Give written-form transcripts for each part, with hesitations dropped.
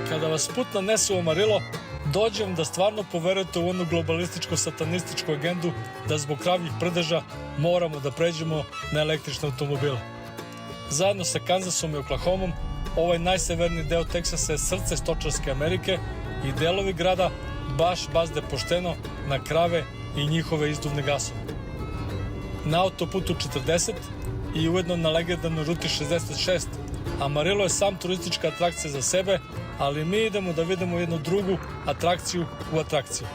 Kada vas put nanese u Amarillo, dođem da stvarno poverujete u onu globalističko-satanističku agendu da zbog kravljih prdeža moramo da pređemo na električne automobile. Zajedno sa Kansasom i Oklahomom, ovaj najseverniji deo Teksasa je srce stočarske Amerike i delovi grada baš bazde pošteno na krave i njihove izduvne gasove. Na autoputu 40 i ujedno na legendarnoj ruti 66, Amarillo je sam turistička atrakcija za sebe, ali mi idemo da vidimo jednu drugu atrakciju u atrakciju.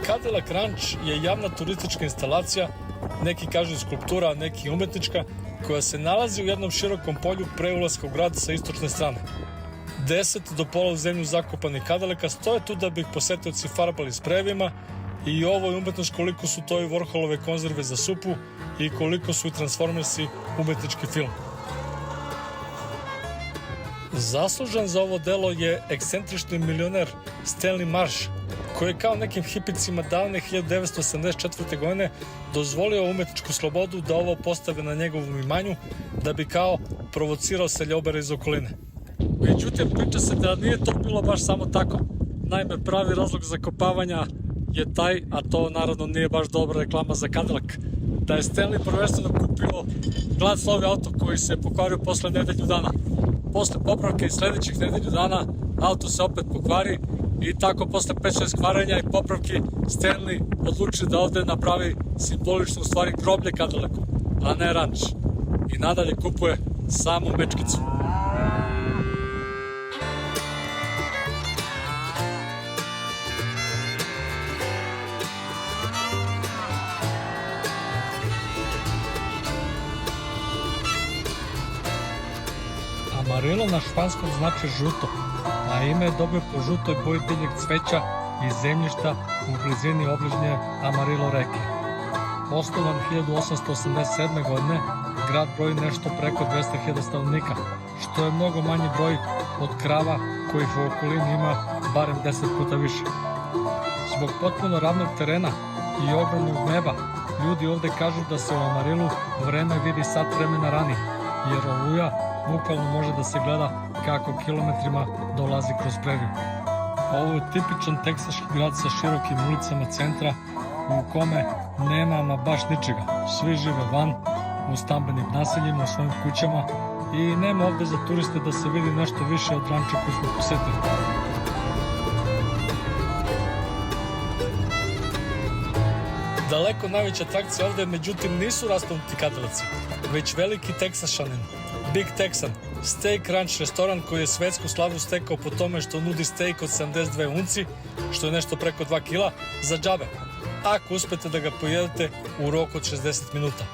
Cadillac Ranch je javna turistička instalacija, neki kažu skulptura, a neki umetnička, koja se nalazi u jednom širokom polju pre ulaska u grad sa istočne strane. 10 do pola u zemlju zakopani Cadillaka stoje tu da bi ih posetioci farbali sprejevima i ovo je umetnost koliko su to i Warholove konzerve za supu i koliko su i Transformersi umetnički film. Zaslužan za ovo delo je ekscentrični milioner Stanley Marsh, koji je kao nekim hipicima davne 1974. godine dozvolio umetničku slobodu da ovo postave na njegovom imanju da bi kao provocirao seljobere iz okoline. Međutim, priča se da nije to bilo baš samo tako. Naime, pravi razlog zakopavanja je taj, a to naravno nije baš dobra reklama za Cadillac, da je Stanley prvenstveno kupio gladnoslov auto koji se pokvario posle nedelju dana. Posle popravke i sledećih nedelju dana auto se opet pokvari i tako posle 5-6 kvarenja i popravki Stanley odluči da ovde napravi simbolično u stvari groblje Cadillacu, a ne ranč. I nadalje kupuje samu mečkicu. Amarillo na španskom znači žuto, a ime je dobio po žutoj boji biljeg cveća i zemljišta u blizini obližnje Amarillo reke. Osnovan 1887. godine, grad broji nešto preko 200.000 stanovnika, što je mnogo manji broj od krava kojih u okolini ima barem 10 puta više. Zbog potpuno ravnog terena i ogromnog neba, ljudi ovde kažu da se u Amarillu vreme vidi sat vremena ranije, jer oluja bukvalno može da se gleda kako kilometrima dolazi kroz preriju. Ovo je tipičan teksaški grad sa širokim ulicama centra u kome nema ama baš ničega. Svi žive van, u stambenim naseljima, u svojim kućama i nema ovde za turiste da se vidi nešto više od ranča koju smo posetili. Daleko najveća atrakcija ovde, međutim, nisu raspnuti Cadillaci, već veliki Teksašanin, Big Texan, Steak Ranch restoran koji je svetsku slavu stekao po tome što nudi steak od 72 unci, što je nešto preko 2 kila, za džabe, ako uspete da ga pojedete u roku od 60 minuta.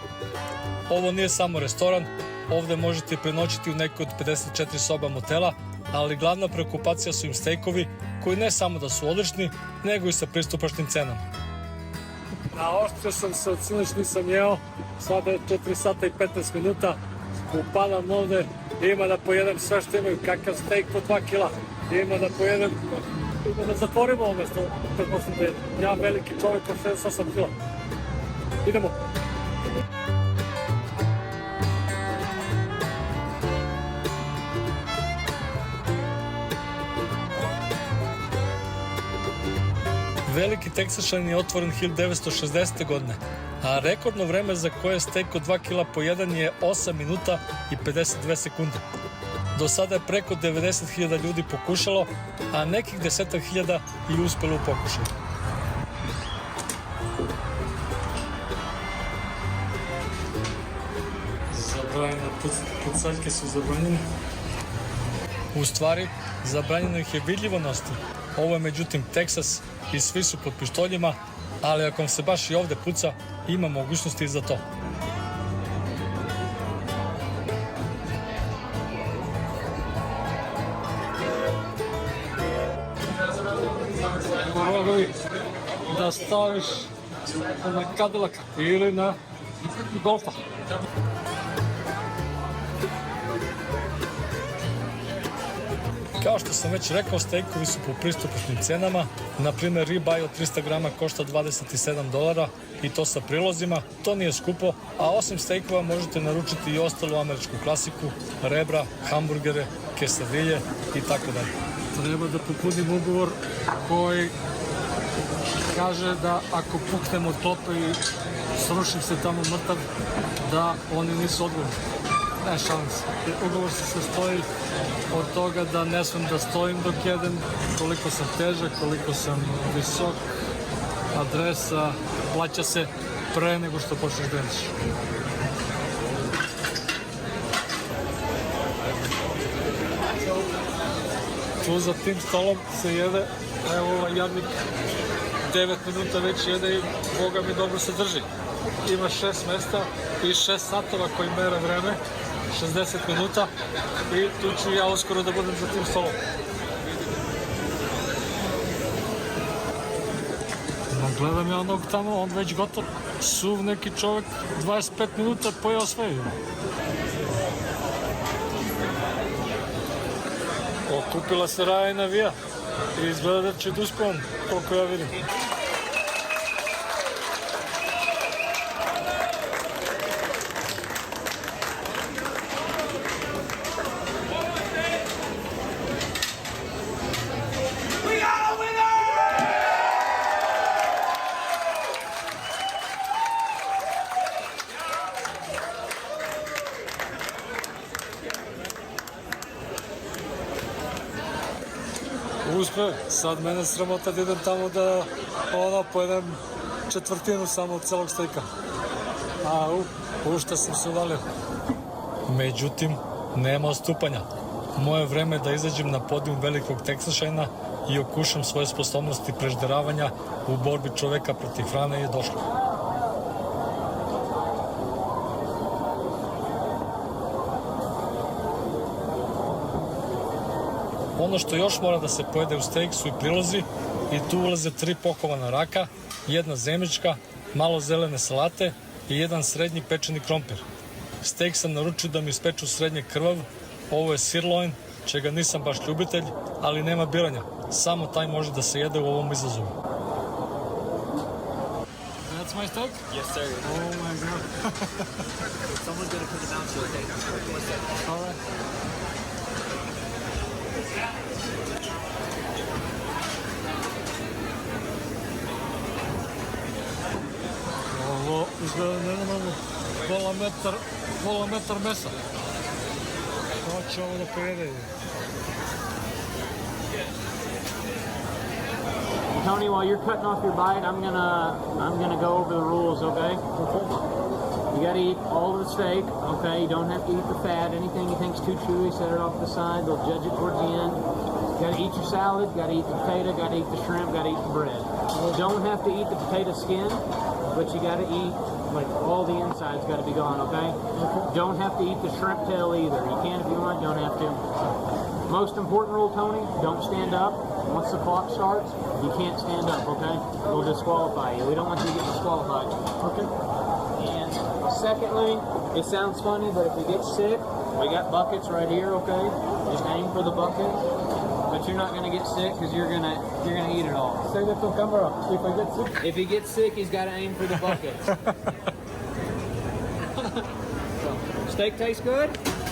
Ovo nije samo restoran, ovde možete prenoćiti u nekoj od 54 soba motela, ali glavna preokupacija su im stejkovi koji ne samo da su odlični, nego i sa pristupačnim cenama. Naoštrio sam se, od sinoć nisam jeo, sada je 4 sata i 15 minuta, upadam ovde, ima da pojedem sve što imaju, kakav steak po 2 kila, ima da pojedem, ima da zatvorimo ovo mesto, pretpostavljam da je ja veliki čovjek od 68 kila. Idemo. Veliki Teksašan je otvoren 1960. godine, a rekordno vreme za koje je steak od 2 kila pojedan je 8 minuta i 52 sekunde. Do sada je preko 90.000 ljudi pokušalo, a nekih 10.000 i uspelo u pokušaju. Zabranjene pucaljke su zabranjene. U stvari, zabranjeno ih je vidljivo nositi. Ovo je međutim Teksas i svi su pod pištoljima, ali ako vam se baš i ovde puca, ima mogućnosti i za to. Mogu da staviš na Cadillac ili na Golfa. Kao što sam već rekao, stejkovi su po pristupačnim cenama. Na primjer, ribeye od 300 grama košta $27 i to sa prilozima. To nije skupo, a osim stejkova možete naručiti i ostalu američku klasiku, rebra, hamburgere, kesadilje i tako dalje. Treba da popunim ugovor koji kaže da ako puknem od klopa i srušim se tamo mrtav, da oni nisu odgovorni. Ne, šalim se. Ugovor se sastoji od toga da ne smem da stojim dok jedem, koliko sam težak, koliko sam visok, adresa, plaća se pre nego što počneš da jediš. Tu za tim stolom se jede, evo ovaj jadnik 9 minuta već jede i Boga mi dobro se drži. Ima 6 mesta i 6 satova koji mere vreme, 60 minuta i tu ću ja uskoro da budem za tim stolom. Gledam ja onog tamo, on već gotov, suv neki čovjek, 25 minuta pojeo sve. Okupila se raja i navija i izgleda da će da uspevam, koliko ja vidim. Uspe, sad mene sramota da idem tamo da pojedem četvrtinu samo od celog stejka. A u šta sam se uvalio. Međutim, nema odstupanja. Moje vreme je da izađem na podijum velikog Texas i okušam svoje sposobnosti prežderavanja u borbi čoveka protiv hrane je došlo. Ono što još mora da se pojede u stejk su i prilozi i tu ulaze 3 pokovana raka, 1 zemička, malo zelene salate i 1 srednji pečeni krompir. Stejk sam naručio da mi ispeču srednje krvav, ovo je sirloin, čega nisam baš ljubitelj, ali nema biranja, samo taj može da se jede u ovom izazovu. That's my steak? Yes, sir. Oh my god. Someone's gonna put it down to okay. One second. All right. Ovo izgleda nenormalno, pola metar mesa. Ko će ovo da pojede? Tony, while you're cutting off your bite, I'm gonna go over the rules, okay? You gotta eat all of the steak, okay? You don't have to eat the fat. Anything you think's too chewy, set it off to the side. They'll judge it towards the end. You gotta eat your salad, gotta eat the potato, gotta eat the shrimp, gotta eat the bread. You don't have to eat the potato skin, but you gotta eat, like, all the inside's gotta be gone, okay? Don't have to eat the shrimp tail either. You can if you want, don't have to. Most important rule, Tony, don't stand up. Once the clock starts, you can't stand up, okay? We'll disqualify you. We don't want you to get disqualified. Okay. And secondly, it sounds funny, but if we get sick, we got buckets right here, okay? Just aim for the bucket. But you're not gonna get sick because you're gonna eat it all. Say that to camera. If I get sick. If he gets sick, he's got to aim for the buckets. So, steak tastes good?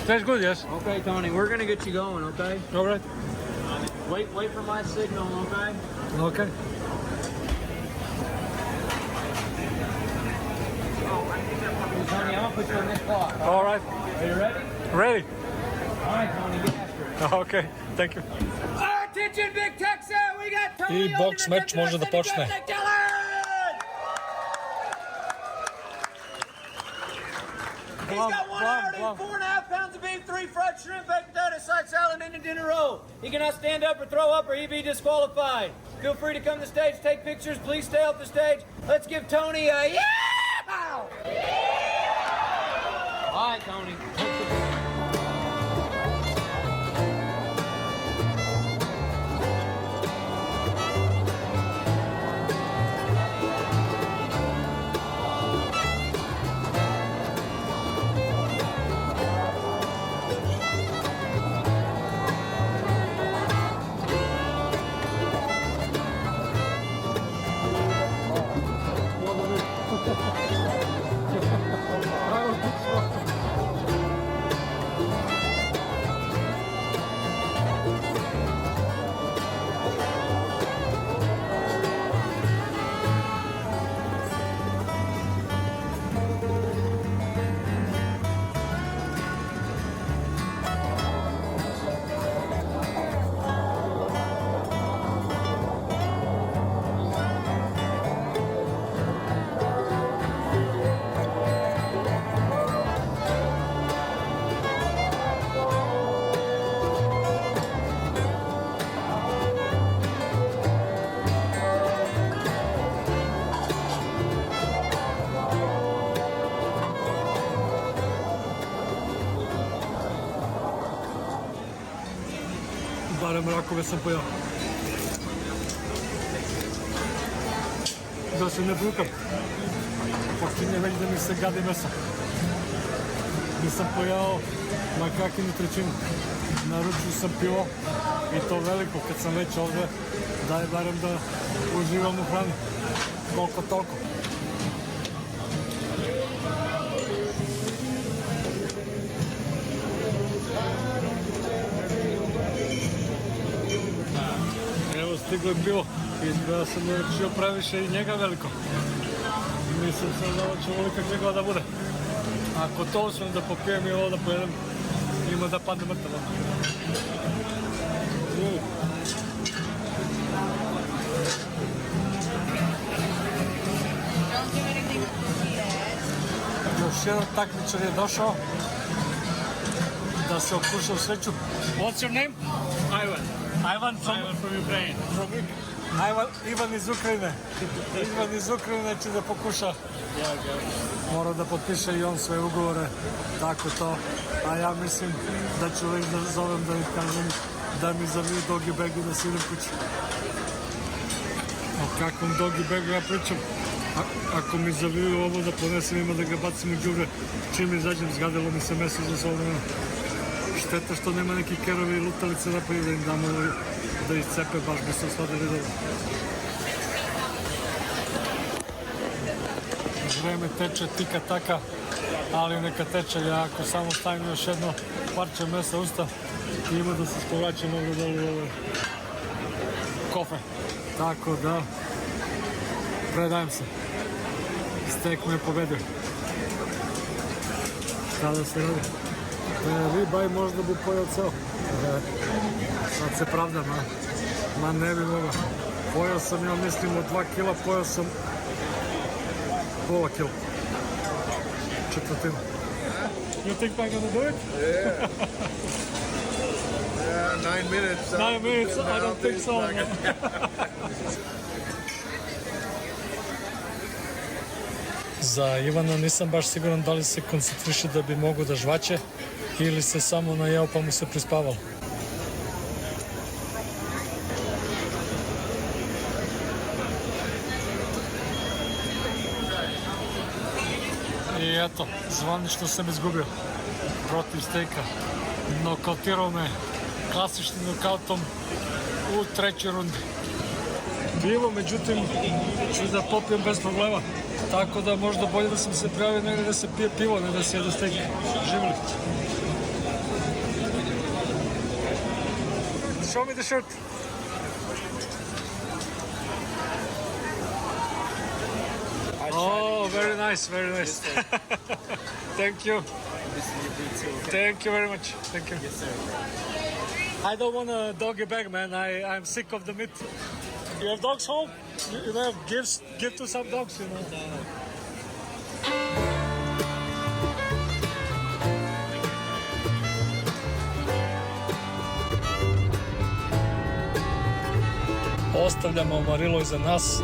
Tastes good, yes. Okay, Tony, we're gonna get you going, okay? All right. Wait for my signal, okay? Okay. Tony, I'll put you on this clock. All right. Are you ready? Ready? All right, Tony, get after it. Okay, thank you. Attention, Big Texas! We got Tony I boks meč može da počne. He's got 1 hour to eat 4.5 pounds of beef, 3 fried shrimp, baked potato, side salad, and a dinner roll. He cannot stand up or throw up or he'd be disqualified. Feel free to come to the stage, take pictures. Please stay off the stage. Let's give Tony a yeah! All right, Tony. samo rakove sam pojao. Da se ne brukam. Počinje već da mi se gadi mesa. Nisam pojao makakinu trećinu. Naručio sam pivo i to veliko kad sam već ovdje. Daj barem da uživam u hrani. Koliko toliko. Evo stiglo je pivo. Izgleda sam naručio previše i njega veliko. Mislim sam da ovo će ovolika knjigova da bude. Ako to uspijem da popijem i ovo da pojedem, ima da padne mrtav. Još jedan takmičar je došao da se okuša u sreću. What's your name? Ivan. Ivan from Ukraine. Ivan iz Ukrajine. Ivan iz Ukrajine će da pokuša. Mora da potpiše i on sve ugovore, tako to. A ja mislim da ću već da zovem da im kažem da mi zaviju doggy bagu da se idem kući. O kakvom doggy bagu ja pričam? Ako mi zaviju ovo da ponesem ima da ga bacim u đubre, čim izađem zgadilo mi se meso za sobom. Šteta što nema neki kerovi i lutalice napolje da im damo da iscepe, baš bi se osvadili dobro. Vreme teče tika taka, ali neka teče, ja ako samo stavim još jedno parče mesa usta i ima da se spovraćam ovdje dole ove kofe. Tako da, predajem se. Stek me pobedio. Šta da se radi? Ribaj možda bi pojao ceo. Sad se pravdam, ma ne bi mogao. Pojao sam, ja mislim, od 2 kila, pojao sam pola kila. Četvrtinu. You think I'm gonna do it? Yeah. Yeah, 9 minutes. 9 minutes? I don't think so. Za Ivana nisam baš siguran da li se koncentriše da bi mogao da žvaće ili se samo najeo pa mu se prispavalo. I eto, zvanično sam izgubio protiv Stejka. Nokautirao me klasičnim nokautom u trećoj rundi. Pivo, međutim, ću da popijem bez problema. Tako da možda bolje da sam se prijavio negdje da se pije pivo, ne da se jede Stejk. Živjeli. Show me the shirt. Oh, very nice, very nice. Thank you. Thank you very much. Thank you. Yes, sir. I don't want a doggy bag, man. I'm sick of the meat. You have dogs home? You know, give to some dogs, you know. Ostavljamo Amarillo iza nas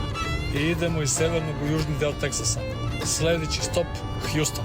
i idemo iz severnog u južni deo Teksasa. Sljedeći stop, Houston.